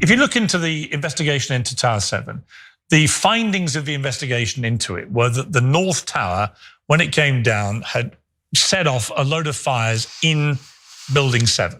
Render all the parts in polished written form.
if you look into the investigation into Tower 7, the findings of the investigation into it were that the North Tower, when it came down, had set off a load of fires in Building 7.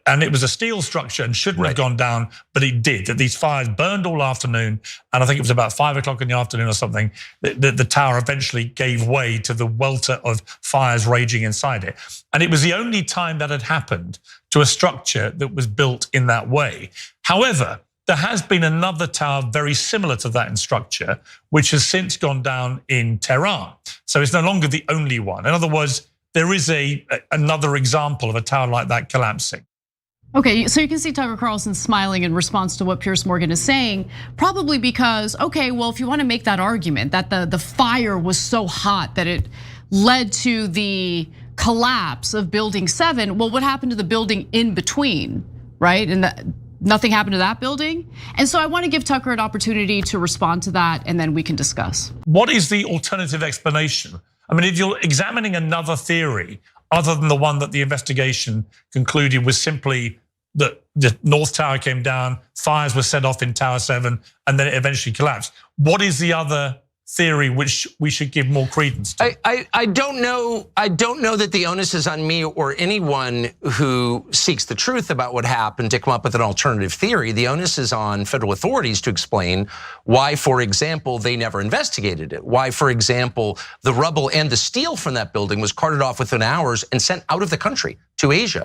And it was a steel structure and shouldn't have gone down, but it did. That these fires burned all afternoon, and I think it was about 5 o'clock in the afternoon or something, the tower eventually gave way to the welter of fires raging inside it. And it was the only time that had happened to a structure that was built in that way. However, there has been another tower very similar to that in structure, which has since gone down in Tehran. So it's no longer the only one. In other words, there is another example of a tower like that collapsing. Okay, so you can see Tucker Carlson smiling in response to what Piers Morgan is saying, probably because, okay, well, if you want to make that argument that the fire was so hot that it led to the collapse of Building 7, well, what happened to the building in between, right? And nothing happened to that building. And so I want to give Tucker an opportunity to respond to that, and then we can discuss. What is the alternative explanation? I mean, if you're examining another theory other than the one that the investigation concluded was simply that the North Tower came down, fires were set off in Tower 7, and then it eventually collapsed. What is the other theory which we should give more credence to? I don't know. I don't know that the onus is on me or anyone who seeks the truth about what happened to come up with an alternative theory. The onus is on federal authorities to explain why, for example, they never investigated it. Why, for example, the rubble and the steel from that building was carted off within hours and sent out of the country to Asia.